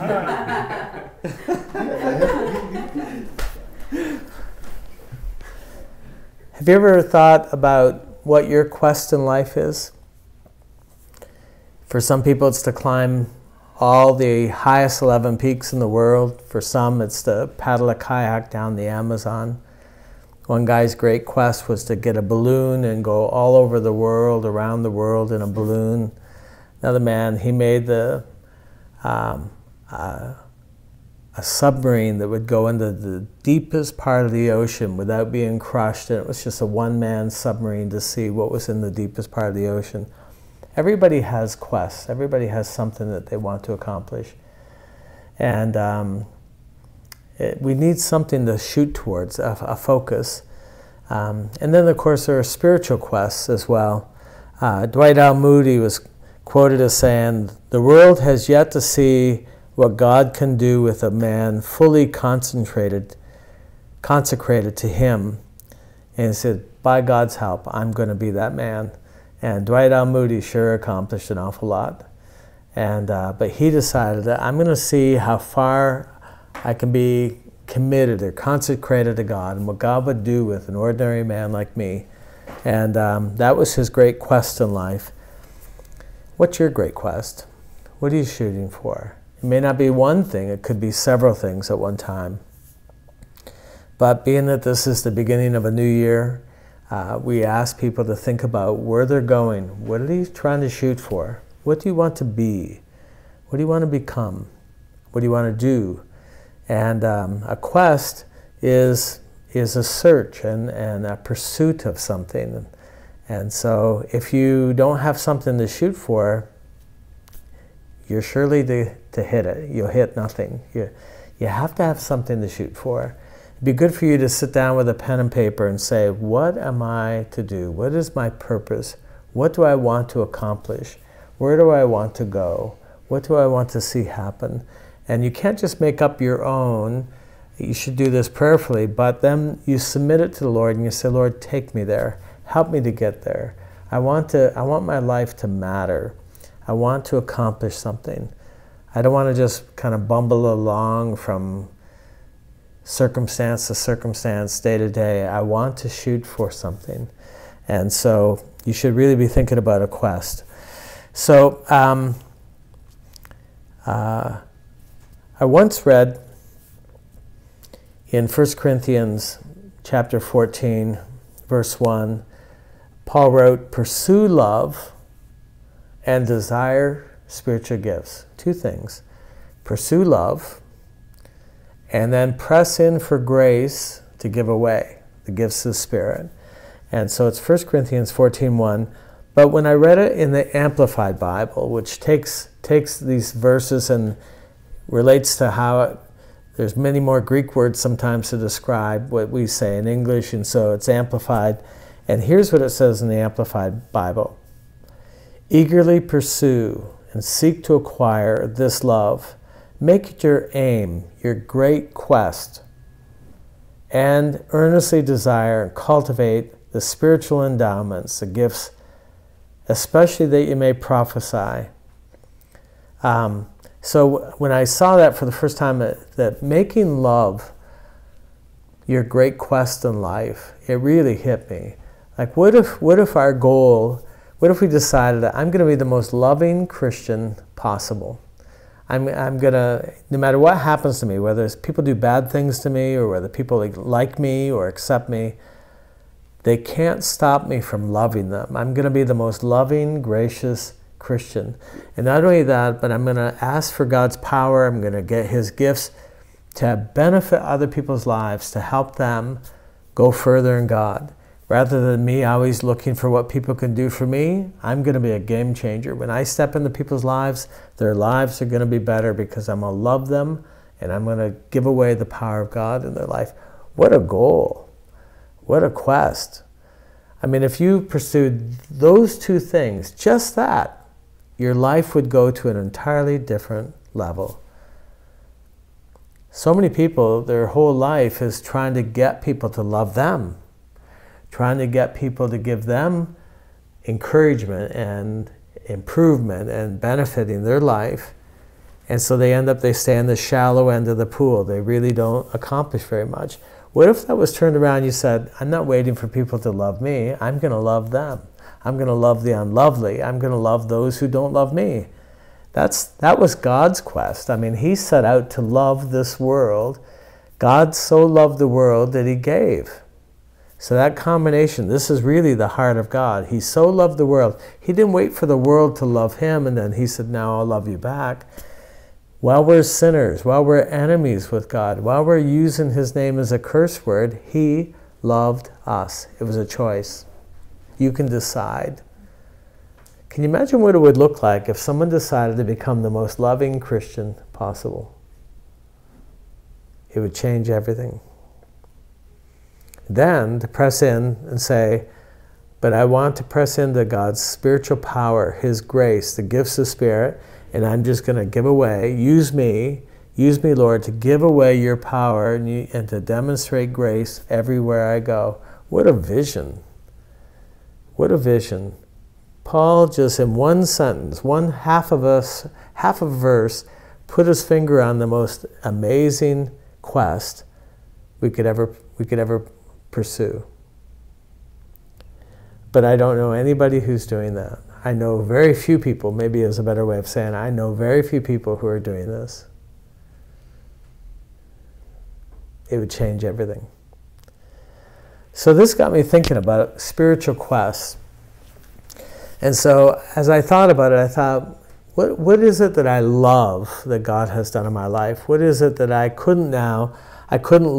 Have you ever thought about what your quest in life is? For some people, it's to climb all the highest 11 peaks in the world. For some, it's to paddle a kayak down the Amazon. One guy's great quest was to get a balloon and go all over the world, around the world in a balloon. Another man, he made a submarine that would go into the deepest part of the ocean without being crushed, and it was just a one-man submarine to see what was in the deepest part of the ocean. Everybody has quests. Everybody has something that they want to accomplish. And we need something to shoot towards, a focus. And then, of course, there are spiritual quests as well. Dwight L. Moody was quoted as saying, "The world has yet to see what God can do with a man fully consecrated to Him." And he said, by God's help, I'm going to be that man. And Dwight L. Moody sure accomplished an awful lot. And but he decided that I'm going to see how far I can be committed or consecrated to God and what God would do with an ordinary man like me. And that was his great quest in life. What's your great quest? What are you shooting for? It may not be one thing. It could be several things at one time. But being that this is the beginning of a new year, we ask people to think about where they're going. What are they trying to shoot for? What do you want to be? What do you want to become? What do you want to do? And a quest is a search and a pursuit of something. And so if you don't have something to shoot for, you're surely to hit it. You'll hit nothing. You have to have something to shoot for. It'd be good for you to sit down with a pen and paper and say, what am I to do? What is my purpose? What do I want to accomplish? Where do I want to go? What do I want to see happen? And you can't just make up your own. You should do this prayerfully, but then you submit it to the Lord and you say, Lord, take me there. Help me to get there. I want my life to matter. I want to accomplish something. I don't want to just kind of bumble along from circumstance to circumstance, day to day. I want to shoot for something. And so you should really be thinking about a quest. So I once read in 1 Corinthians chapter 14, verse 1, Paul wrote, "Pursue love and desire spiritual gifts." Two things. Pursue love, and then press in for grace to give away the gifts of the Spirit. And so it's 1 Corinthians 14:1. But when I read it in the Amplified Bible, which takes these verses and relates to how there's many more Greek words sometimes to describe what we say in English, and so it's amplified. And here's what it says in the Amplified Bible. "Eagerly pursue and seek to acquire this love. Make it your aim, your great quest, and earnestly desire and cultivate the spiritual endowments, the gifts, especially that you may prophesy." So when I saw that for the first time, that making love your great quest in life, it really hit me. Like, what if our goal, what if we decided that I'm going to be the most loving Christian possible? I'm going to, no matter what happens to me, whether it's people do bad things to me or whether people like me or accept me, they can't stop me from loving them. I'm going to be the most loving, gracious Christian. And not only that, but I'm going to ask for God's power. I'm going to get His gifts to benefit other people's lives, to help them go further in God. Rather than me always looking for what people can do for me, I'm going to be a game changer. When I step into people's lives, their lives are going to be better because I'm going to love them and I'm going to give away the power of God in their life. What a goal. What a quest. I mean, if you pursued those two things, just that, your life would go to an entirely different level. So many people, their whole life is trying to get people to love them, trying to get people to give them encouragement and improvement and benefiting their life. And so they stay in the shallow end of the pool. They really don't accomplish very much. What if that was turned around and you said, I'm not waiting for people to love me. I'm going to love them. I'm going to love the unlovely. I'm going to love those who don't love me. That was God's quest. I mean, he set out to love this world. God so loved the world that he gave. So that combination, this is really the heart of God. He so loved the world. He didn't wait for the world to love him, and then he said, now I'll love you back. While we're sinners, while we're enemies with God, while we're using his name as a curse word, he loved us. It was a choice. You can decide. Can you imagine what it would look like if someone decided to become the most loving Christian possible? It would change everything. Then to press in and say, but I want to press into God's spiritual power, his grace, the gifts of Spirit, and I'm just going to give away, use me, Lord, to give away your power and to demonstrate grace everywhere I go. What a vision. What a vision. Paul just in one sentence, half of a verse, put his finger on the most amazing quest we could ever pursue. But I don't know anybody who's doing that. I know very few people, maybe is a better way of saying it, I know very few people who are doing this. It would change everything. So this got me thinking about spiritual quests. And so as I thought about it, I thought, what is it that I love that God has done in my life? What is it that I couldn't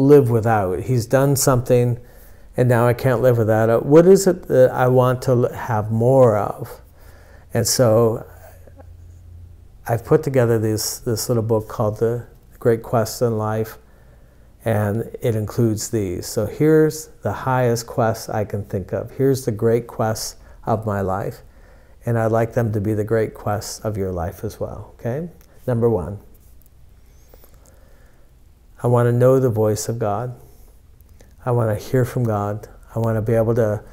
live without? He's done something and now I can't live without it. What is it that I want to have more of? And so I've put together this little book called The Great Quest in Life, and it includes these. So here's the highest quest I can think of. Here's the great quests of my life. And I'd like them to be the great quests of your life as well, okay? Number 1, I want to know the voice of God. I want to hear from God. I want to be able to,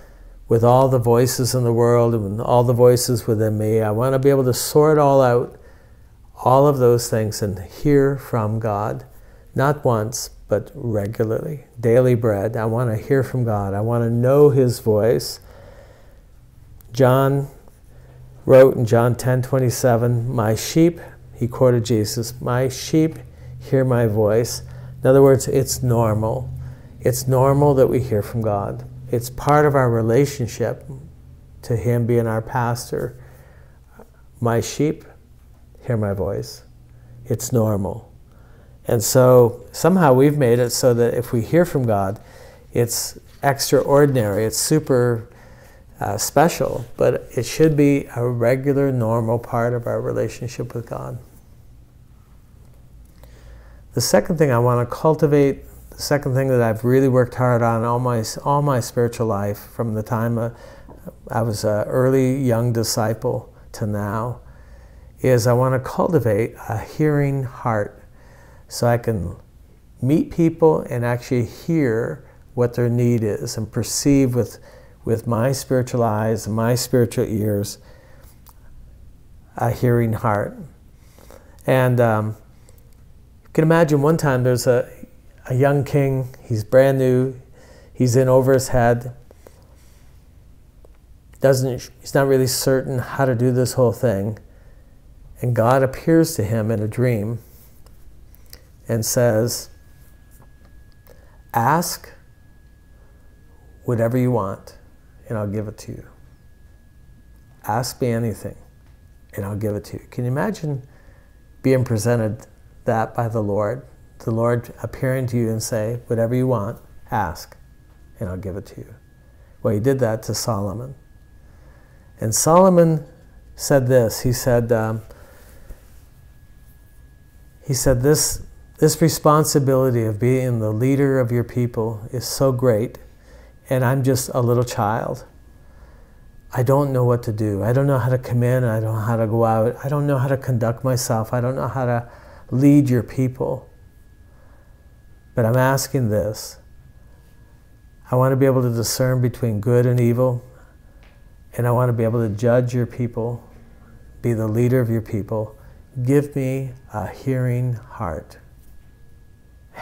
with all the voices in the world and all the voices within me, I want to be able to sort all out, all of those things, and hear from God. Not once, but regularly. Daily bread. I want to hear from God. I want to know his voice. John wrote in John 10:27, my sheep, he quoted Jesus, my sheep hear my voice. In other words, it's normal. It's normal that we hear from God. It's part of our relationship to him being our pastor. My sheep hear my voice. It's normal. And so somehow we've made it so that if we hear from God, it's extraordinary, it's super special, but it should be a regular, normal part of our relationship with God. The second thing I want to cultivate, the second thing that I've really worked hard on all my spiritual life, from the time I was an early young disciple to now, is I want to cultivate a hearing heart so I can meet people and actually hear what their need is and perceive with my spiritual eyes and my spiritual ears a hearing heart. And you can imagine one time there's a young king, he's brand new, he's in over his head, he's not really certain how to do this whole thing, and God appears to him in a dream and says, ask whatever you want and I'll give it to you. Ask me anything and I'll give it to you. Can you imagine being presented that by the Lord appearing to you and say, whatever you want, ask, and I'll give it to you. Well, he did that to Solomon. And Solomon said this, he said this responsibility of being the leader of your people is so great, and I'm just a little child. I don't know what to do. I don't know how to come in, I don't know how to go out, I don't know how to conduct myself, I don't know how to lead your people. But I'm asking this. I want to be able to discern between good and evil, and I want to be able to judge your people, be the leader of your people, give me a hearing heart.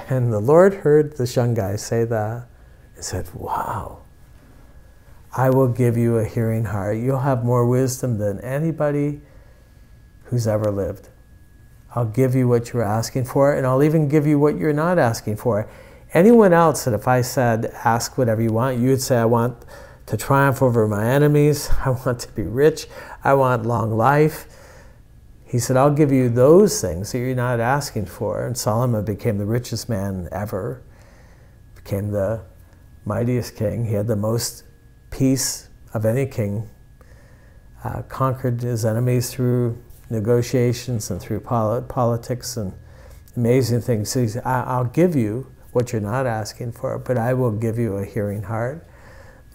And the Lord heard this young guy say that and said, wow, I will give you a hearing heart. You'll have more wisdom than anybody who's ever lived. I'll give you what you're asking for, and I'll even give you what you're not asking for. Anyone else that if I said, ask whatever you want, you would say, I want to triumph over my enemies. I want to be rich. I want long life. He said, I'll give you those things that you're not asking for. And Solomon became the richest man ever, became the mightiest king. He had the most peace of any king, conquered his enemies through negotiations and through politics and amazing things. So he said, I'll give you what you're not asking for, but I will give you a hearing heart.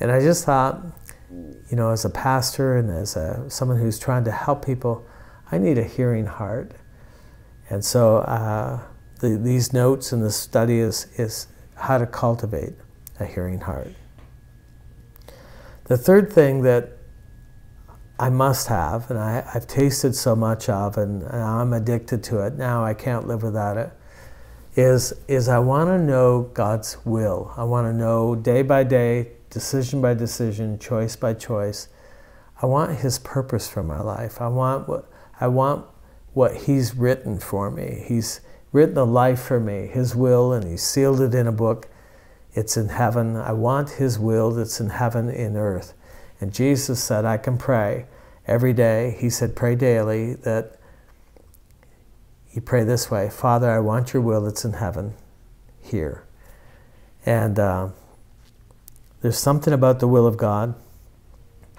And I just thought, you know, as a pastor and as someone who's trying to help people, I need a hearing heart. And so these notes in the study is how to cultivate a hearing heart. The third thing that I must have, and I've tasted so much of, and I'm addicted to it, now I can't live without it, is I want to know God's will. I want to know day by day, decision by decision, choice by choice. I want His purpose for my life. I want what He's written for me. He's written a life for me, His will, and He sealed it in a book. It's in heaven. I want His will that's in heaven, in earth. And Jesus said, I can pray every day. He said, pray daily, that you pray this way, Father, I want your will that's in heaven, here. And there's something about the will of God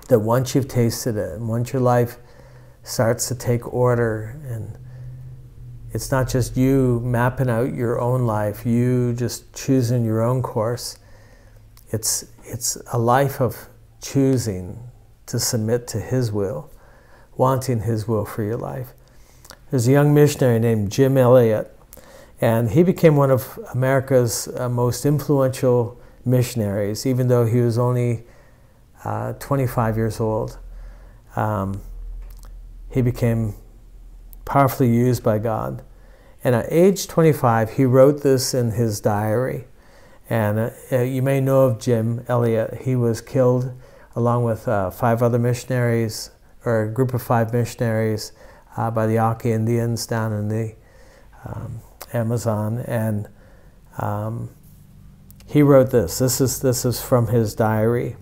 that once you've tasted it, and once your life starts to take order, and it's not just you mapping out your own life, you just choosing your own course. It's a life of choosing to submit to His will, wanting His will for your life. There's a young missionary named Jim Elliot, and he became one of America's most influential missionaries, even though he was only 25 years old. He became powerfully used by God. And at age 25, he wrote this in his diary. And you may know of Jim Elliot. He was killed along with 5 other missionaries, or a group of 5 missionaries by the Yaqui Indians down in the Amazon. And he wrote this. This is from his diary.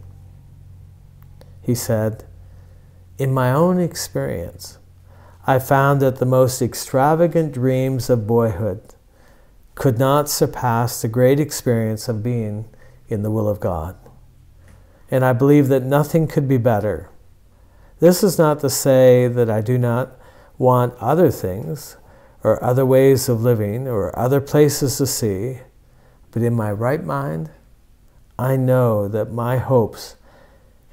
He said, in my own experience, I found that the most extravagant dreams of boyhood could not surpass the great experience of being in the will of God. And I believe that nothing could be better. This is not to say that I do not want other things, or other ways of living, or other places to see, but in my right mind, I know that my hopes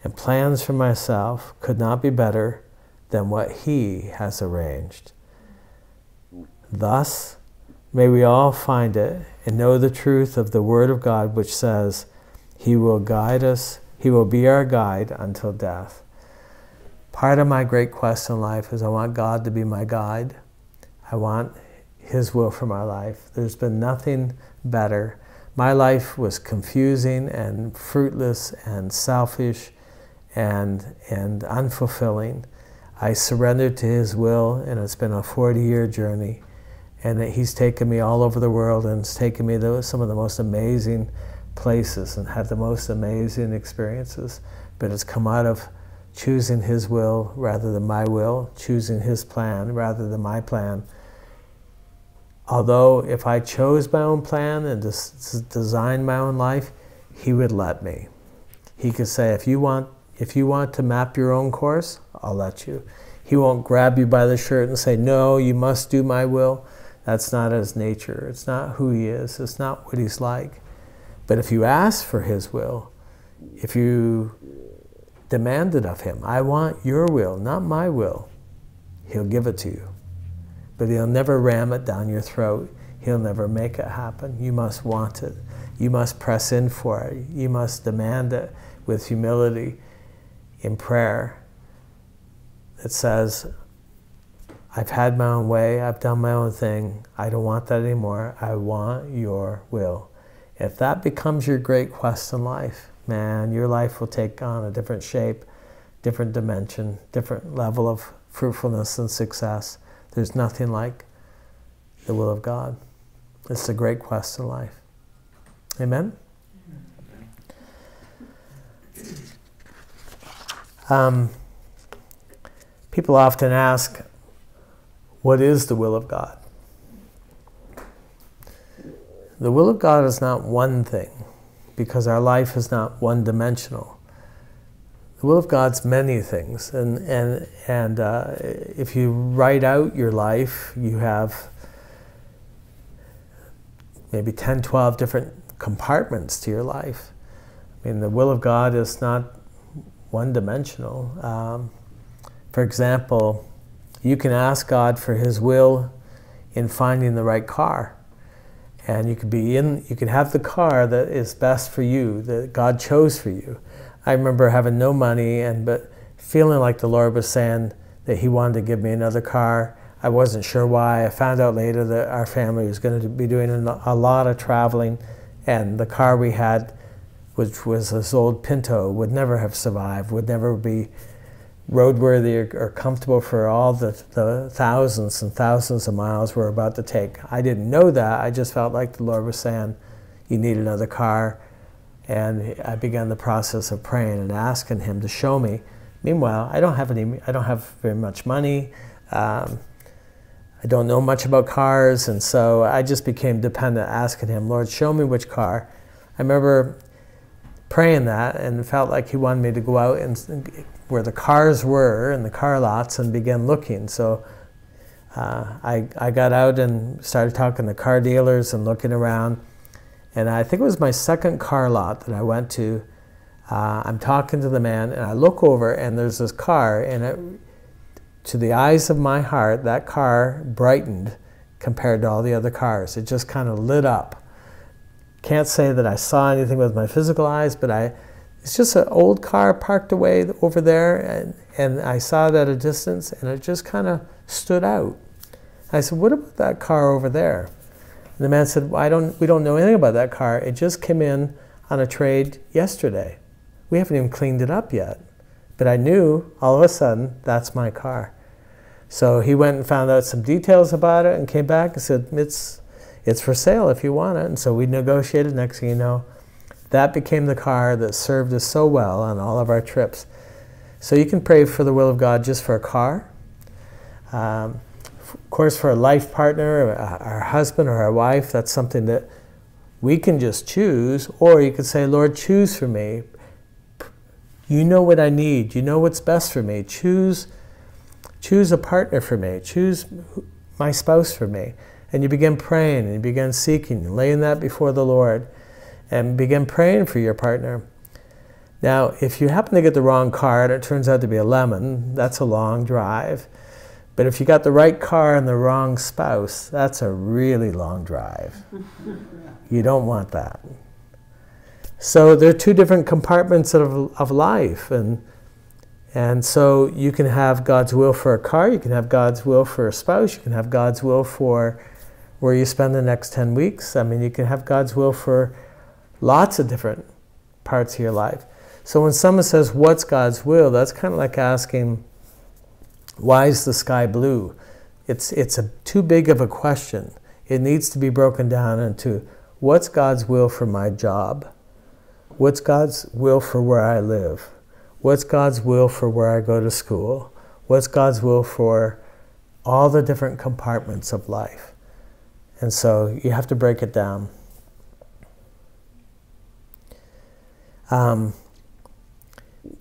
and plans for myself could not be better than what He has arranged. Thus, may we all find it and know the truth of the Word of God, which says, He will guide us, He will be our guide until death. Part of my great quest in life is I want God to be my guide. I want His will for my life. There's been nothing better. My life was confusing and fruitless and selfish and unfulfilling. I surrendered to His will, and it's been a 40-year journey. And He's taken me all over the world, and it's taken me to some of the most amazing places and had the most amazing experiences. But it's come out of choosing His will rather than my will, choosing His plan rather than my plan. Although if I chose my own plan and designed my own life, He would let me. He could say, if you want to map your own course, I'll let you. He won't grab you by the shirt and say, no, you must do my will. That's not His nature. It's not who He is. It's not what He's like. But if you ask for His will, if you demand it of Him, I want your will, not my will, He'll give it to you. But He'll never ram it down your throat. He'll never make it happen. You must want it. You must press in for it. You must demand it with humility in prayer. It says, I've had my own way. I've done my own thing. I don't want that anymore. I want your will. If that becomes your great quest in life, man, your life will take on a different shape, different dimension, different level of fruitfulness and success. There's nothing like the will of God. It's a great quest in life. Amen? People often ask, what is the will of God? The will of God is not one thing, because our life is not one-dimensional. The will of God's many things, and if you write out your life, you have maybe 10, 12 different compartments to your life. I mean, the will of God is not one-dimensional. For example, you can ask God for His will in finding the right car. And you could have the car that is best for you, that God chose for you. I remember having no money, but feeling like the Lord was saying that He wanted to give me another car. I wasn't sure why. I found out later that our family was going to be doing a lot of traveling, and the car we had, which was this old Pinto, would never have survived, would never be roadworthy or comfortable for all the thousands and thousands of miles we're about to take. I didn't know that. I just felt like the Lord was saying, you need another car. And I began the process of praying and asking Him to show me. Meanwhile, I don't have very much money. I don't know much about cars, and so I just became dependent, asking Him, Lord, show me which car. I remember praying that and felt like He wanted me to go out and where the cars were in the car lots and begin looking. So I got out and started talking to car dealers and looking around. And I think it was my second car lot that I went to. I'm talking to the man, and I look over, and there's this car, and to the eyes of my heart, that car brightened compared to all the other cars. It just kind of lit up. Can't say that I saw anything with my physical eyes, but it's just an old car parked away over there, and I saw it at a distance, and it just kind of stood out. I said, what about that car over there? And the man said, well, we don't know anything about that car. It just came in on a trade yesterday. We haven't even cleaned it up yet. But I knew, all of a sudden, that's my car. So he went and found out some details about it and came back and said, it's for sale if you want it. And so we negotiated. Next thing you know, that became the car that served us so well on all of our trips. So you can pray for the will of God just for a car. Of course, for a life partner, our husband or our wife, that's something that we can just choose. Or you could say, Lord, choose for me. You know what I need. You know what's best for me. Choose a partner for me. Choose my spouse for me. And you begin praying, and you begin seeking, laying that before the Lord, and begin praying for your partner. Now, if you happen to get the wrong car and it turns out to be a lemon, that's a long drive. But if you got the right car and the wrong spouse, that's a really long drive. You don't want that. So there are two different compartments of life. And so you can have God's will for a car, you can have God's will for a spouse, you can have God's will for where you spend the next 10 weeks. I mean, you can have God's will for lots of different parts of your life. So when someone says, what's God's will? That's kind of like asking, why is the sky blue? It's too big of a question. It needs to be broken down into, what's God's will for my job? What's God's will for where I live? What's God's will for where I go to school? What's God's will for all the different compartments of life? And so you have to break it down.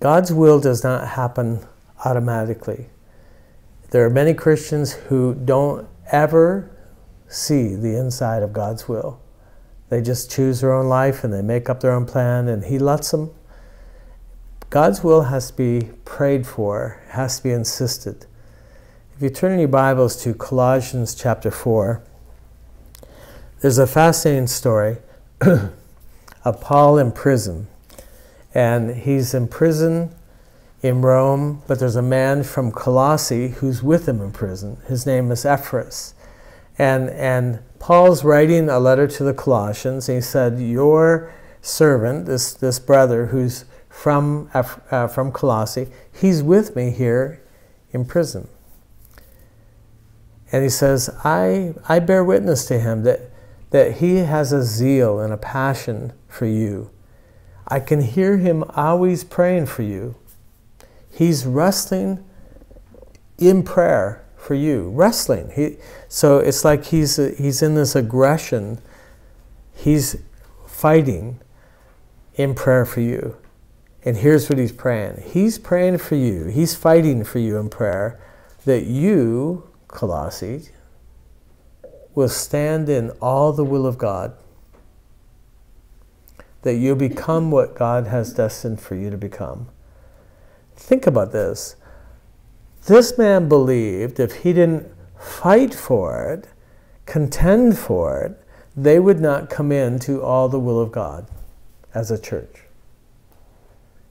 God's will does not happen automatically. There are many Christians who don't ever see the inside of God's will. They just choose their own life and they make up their own plan, and He lets them. God's will has to be prayed for, has to be insisted. If you turn in your Bibles to Colossians chapter 4, there's a fascinating story of Paul in prison. And he's in prison in Rome, but there's a man from Colossae who's with him in prison. His name is Ephraim. And Paul's writing a letter to the Colossians, and he said, your servant, this brother who's from Colossae, he's with me here in prison. And he says, I bear witness to him that he has a zeal and a passion for you. I can hear him always praying for you. He's wrestling in prayer for you. Wrestling. So it's like he's in this aggression. He's fighting in prayer for you. And here's what he's praying. He's praying for you. He's fighting for you in prayer that you, Colossae, will stand in all the will of God. That you'll become what God has destined for you to become. Think about this. This man believed if he didn't fight for it, contend for it, they would not come into all the will of God as a church.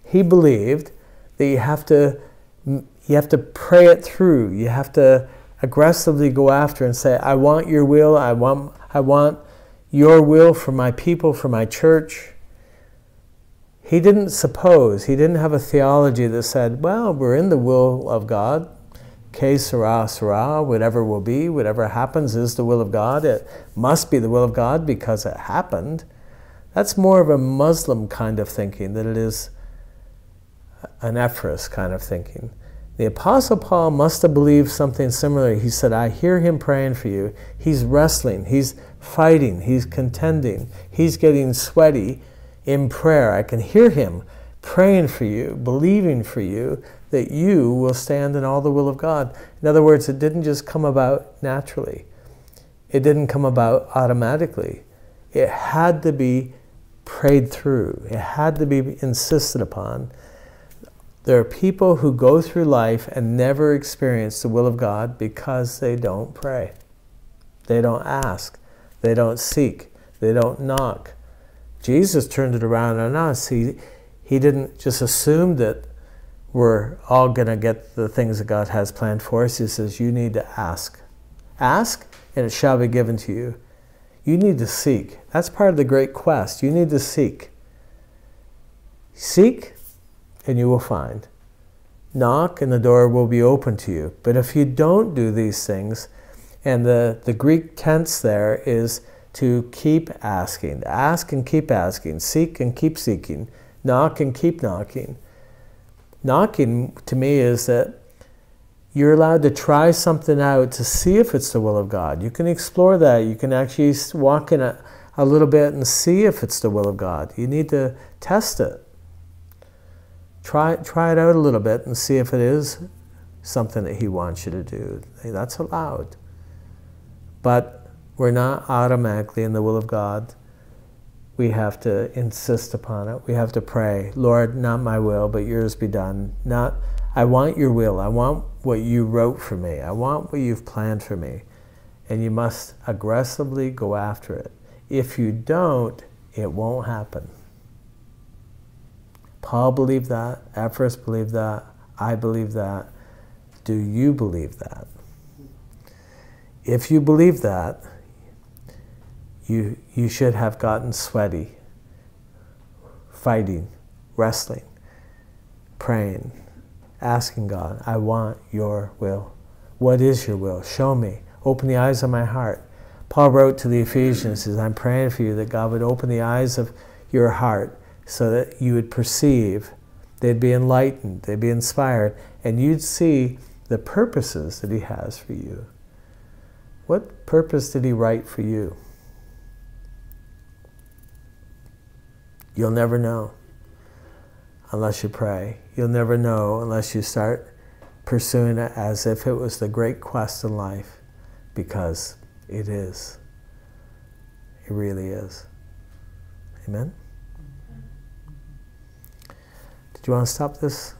He believed that you have to pray it through. You have to aggressively go after and say, I want your will. I want your will for my people, for my church. He didn't have a theology that said, well, we're in the will of God. Que sera, sera, whatever will be, whatever happens is the will of God. It must be the will of God because it happened. That's more of a Muslim kind of thinking than it is an Ephraim kind of thinking. The Apostle Paul must have believed something similar. He said, I hear him praying for you. He's wrestling. He's fighting. He's contending. He's getting sweaty in prayer. I can hear him praying for you, believing for you, that you will stand in all the will of God. In other words, it didn't just come about naturally. It didn't come about automatically. It had to be prayed through. It had to be insisted upon. There are people who go through life and never experience the will of God because they don't pray. They don't ask. They don't seek. They don't knock. Jesus turned it around on us. He didn't just assume that we're all going to get the things that God has planned for us. He says, you need to ask. Ask, and it shall be given to you. You need to seek. That's part of the great quest. You need to seek. Seek, and you will find. Knock, and the door will be open to you. But if you don't do these things, and the Greek tense there is to keep asking. Ask and keep asking. Seek and keep seeking. Knock and keep knocking. Knocking, to me, is that you're allowed to try something out to see if it's the will of God. You can explore that. You can actually walk in a little bit and see if it's the will of God. You need to test it. Try it out a little bit and see if it is something that he wants you to do. That's allowed. But we're not automatically in the will of God. We have to insist upon it. We have to pray, Lord, not my will, but yours be done. Not, I want your will. I want what you wrote for me. I want what you've planned for me. And you must aggressively go after it. If you don't, it won't happen. Paul believed that. Ephraim believed that. I believe that. Do you believe that? If you believe that, you should have gotten sweaty, fighting, wrestling, praying, asking God, I want your will. What is your will? Show me. Open the eyes of my heart. Paul wrote to the Ephesians, says, I'm praying for you that God would open the eyes of your heart so that you would perceive, they'd be enlightened, they'd be inspired, and you'd see the purposes that he has for you. What purpose did he write for you? You'll never know unless you pray. You'll never know unless you start pursuing it as if it was the great quest in life, because it is. It really is. Amen? Did you want to stop this?